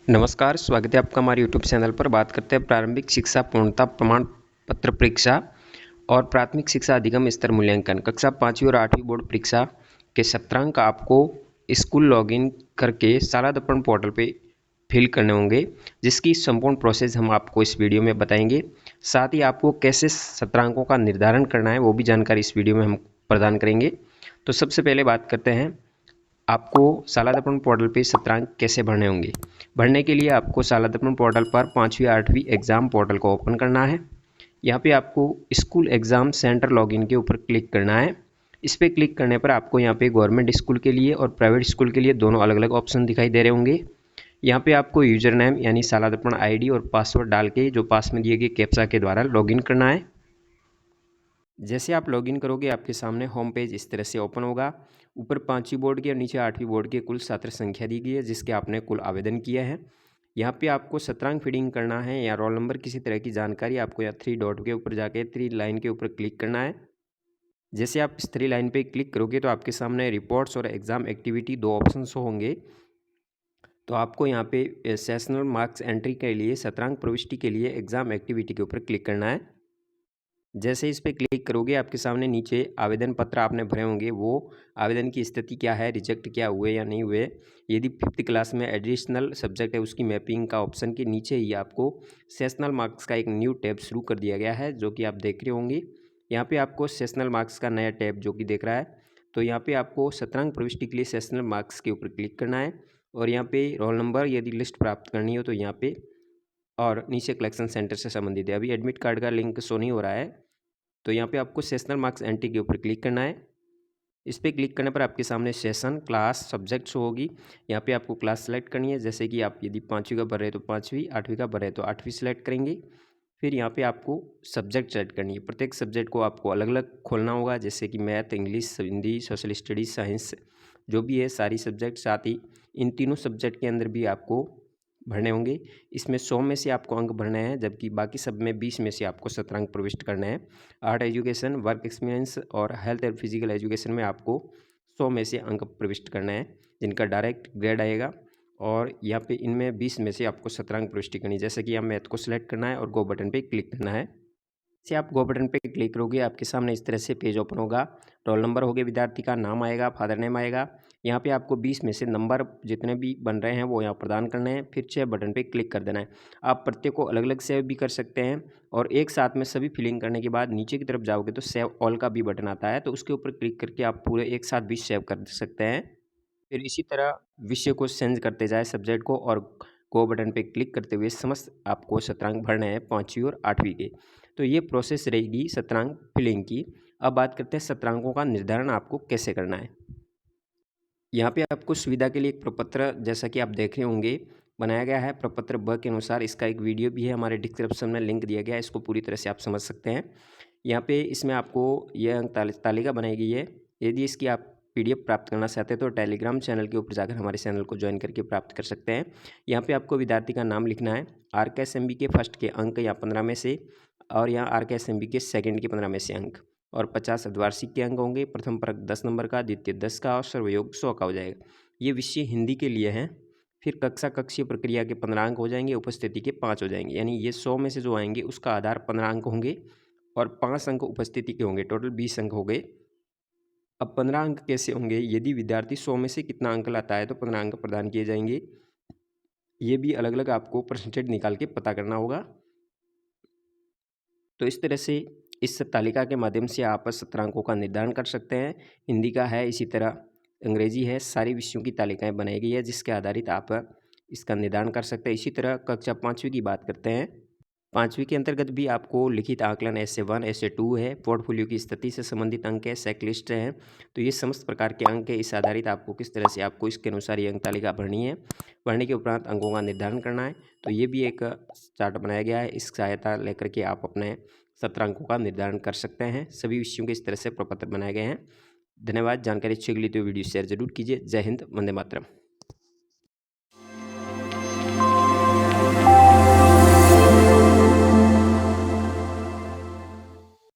नमस्कार, स्वागत है आपका हमारे यूट्यूब चैनल पर। बात करते हैं प्रारंभिक शिक्षा पूर्णता प्रमाण पत्र परीक्षा और प्राथमिक शिक्षा अधिगम स्तर मूल्यांकन कक्षा 5वीं और 8वीं बोर्ड परीक्षा के सत्रांक आपको स्कूल लॉगिन करके शाला दर्पण पोर्टल पे फिल करने होंगे, जिसकी संपूर्ण प्रोसेस हम आपको इस वीडियो में बताएंगे। साथ ही आपको कैसे सत्रांकों का निर्धारण करना है वो भी जानकारी इस वीडियो में हम प्रदान करेंगे। तो सबसे पहले बात करते हैं आपको शाला दर्पण पोर्टल पे सत्रांक कैसे भरने होंगे। भरने के लिए आपको शाला दर्पण पोर्टल पर 5वीं 8वीं एग्ज़ाम पोर्टल को ओपन करना है। यहाँ पे आपको स्कूल एग्ज़ाम सेंटर लॉगिन के ऊपर क्लिक करना है। इस पर क्लिक करने पर आपको यहाँ पे गवर्नमेंट स्कूल के लिए और प्राइवेट स्कूल के लिए दोनों अलग अलग ऑप्शन दिखाई दे रहे होंगे। यहाँ पे आपको यूजर नेम यानी शाला दर्पण आईडी और पासवर्ड डाल के जो पास में दिए गए कैप्चा के द्वारा लॉगिन करना है। जैसे आप लॉगिन करोगे आपके सामने होम पेज इस तरह से ओपन होगा। ऊपर 5वीं बोर्ड के और नीचे 8वीं बोर्ड की कुल छात्र संख्या दी गई है जिसके आपने कुल आवेदन किया है। यहाँ पे आपको सत्रांक फीडिंग करना है या रोल नंबर किसी तरह की जानकारी आपको यहाँ 3 डॉट के ऊपर जाके 3 लाइन के ऊपर क्लिक करना है। जैसे आप इस 3 लाइन पे क्लिक करोगे तो आपके सामने रिपोर्ट्स और एग्ज़ाम एक्टिविटी दो ऑप्शन होंगे। तो आपको यहाँ पे सेशनल मार्क्स एंट्री के लिए सत्रांक प्रविष्टि के लिए एग्ज़ाम एक्टिविटी के ऊपर क्लिक करना है। जैसे इस पर क्लिक करोगे आपके सामने नीचे आवेदन पत्र आपने भरे होंगे, वो आवेदन की स्थिति क्या है, रिजेक्ट क्या हुए या नहीं हुए। यदि 5th क्लास में एडिशनल सब्जेक्ट है उसकी मैपिंग का ऑप्शन के नीचे ही आपको सेशनल मार्क्स का एक न्यू टैब शुरू कर दिया गया है जो कि आप देख रहे होंगे। यहाँ पे आपको सेशनल मार्क्स का नया टैब जो कि देख रहा है। तो यहाँ पे आपको सत्रांक प्रविष्टि के लिए सेशनल मार्क्स के ऊपर क्लिक करना है और यहाँ पे रोल नंबर यदि लिस्ट प्राप्त करनी हो तो यहाँ पे, और नीचे कलेक्शन सेंटर से संबंधित है। अभी एडमिट कार्ड का लिंक शो नहीं हो रहा है तो यहाँ पे आपको सेशनल मार्क्स एंट्री के ऊपर क्लिक करना है। इस पर क्लिक करने पर आपके सामने सेशन क्लास सब्जेक्ट शो होगी। यहाँ पे आपको क्लास सेलेक्ट करनी है, जैसे कि आप यदि 5वीं का भर रहे तो 5वीं, 8वीं का भर रहे तो 8वीं सेलेक्ट करेंगे। फिर यहाँ पे आपको सब्जेक्ट सेलेक्ट करनी है। प्रत्येक सब्जेक्ट को आपको अलग अलग खोलना होगा, जैसे कि math, English, Hindi, social studies, science जो भी है सारी सब्जेक्ट। साथ ही इन तीनों सब्जेक्ट के अंदर भी आपको भरने होंगे। इसमें 100 में से आपको अंक भरने हैं, जबकि बाकी सब में 20 में से आपको सत्रांक प्रविष्ट करने हैं। आर्ट एजुकेशन, वर्क एक्सपीरियंस और हेल्थ एंड फिजिकल एजुकेशन में आपको 100 में से अंक प्रविष्ट करना है, जिनका डायरेक्ट ग्रेड आएगा। और यहाँ पे इनमें 20 में से आपको सत्रांक प्रविष्टि करनी है, जैसे कि यहाँ मैथ को सिलेक्ट करना है और गो बटन पे क्लिक करना है। से आप गो बटन पे क्लिक करोगे आपके सामने इस तरह से पेज ओपन होगा। रोल नंबर होगा विद्यार्थी का, नाम आएगा, फादर नेम आएगा। यहाँ पे आपको 20 में से नंबर जितने भी बन रहे हैं वो यहाँ प्रदान करने हैं। फिर सेव बटन पे क्लिक कर देना है। आप प्रत्येक को अलग अलग सेव भी कर सकते हैं और एक साथ में सभी फिलिंग करने के बाद नीचे की तरफ जाओगे तो सेव ऑल का भी बटन आता है, तो उसके ऊपर क्लिक करके आप पूरे एक साथ भी सेव कर सकते हैं। फिर इसी तरह विषय को चेंज करते जाए सब्जेक्ट को, और गो बटन पे क्लिक करते हुए समस्त आपको सत्रांक भरने हैं 5वीं और 8वीं के। तो ये प्रोसेस रहेगी सत्रांक फिलिंग की। अब बात करते हैं सत्रांकों का निर्धारण आपको कैसे करना है। यहाँ पे आपको सुविधा के लिए एक प्रपत्र, जैसा कि आप देख रहे होंगे, बनाया गया है। प्रपत्र ब के अनुसार इसका एक वीडियो भी है, हमारे डिस्क्रिप्शन में लिंक दिया गया है, इसको पूरी तरह से आप समझ सकते हैं। यहाँ पे इसमें आपको यह अंक तालिका बनाई गई है। यदि इसकी आप PDF प्राप्त करना चाहते हैं तो टेलीग्राम चैनल के ऊपर जाकर हमारे चैनल को ज्वाइन करके प्राप्त कर सकते हैं। यहाँ पे आपको विद्यार्थी का नाम लिखना है, RKSMB के फर्स्ट के अंक यहाँ 15 में से, और यहाँ RKSMB के सेकंड के 15 में से अंक, और 50 अर्धवार्षिक के अंक होंगे। प्रथम परक 10 नंबर का, द्वितीय 10 का और सर्वयोग 100 का हो जाएगा। ये विषय हिंदी के लिए हैं। फिर कक्षा कक्षीय प्रक्रिया के 15 अंक हो जाएंगे, उपस्थिति के 5 हो जाएंगे, यानी ये 100 में से जो आएंगे उसका आधार 15 अंक होंगे और 5 अंक उपस्थिति के होंगे, टोटल 20 अंक हो गए। अब 15 अंक कैसे होंगे, यदि विद्यार्थी 100 में से कितना अंक लाता है तो 15 अंक प्रदान किए जाएंगे। ये भी अलग अलग आपको परसेंटेज निकाल के पता करना होगा। तो इस तरह से इस तालिका के माध्यम से आप सत्रांकों का निर्धारण कर सकते हैं। हिंदी का है, इसी तरह अंग्रेजी है, सारी विषयों की तालिकाएं बनाई गई है जिसके आधारित आप इसका निर्धारण कर सकते हैं। इसी तरह कक्षा 5वीं की बात करते हैं। 5वीं के अंतर्गत भी आपको लिखित आकलन essay 1 essay 2 है, पोर्टफोलियो की स्थिति से संबंधित अंक है, चेकलिस्ट है। तो ये समस्त प्रकार के अंक है। इस आधारित आपको किस तरह से आपको इसके अनुसार ये अंक तालिका भरनी है, भरने के उपरांत अंकों का निर्धारण करना है। तो ये भी एक चार्ट बनाया गया है, इस सहायता लेकर के आप अपने सत्रांकों का निर्धारण कर सकते हैं। सभी विषयों के इस तरह से प्रपत्र बनाए गए हैं। धन्यवाद। जानकारी अच्छी लगी तो वीडियो शेयर जरूर कीजिए। जय हिंद, वंदे मातरम।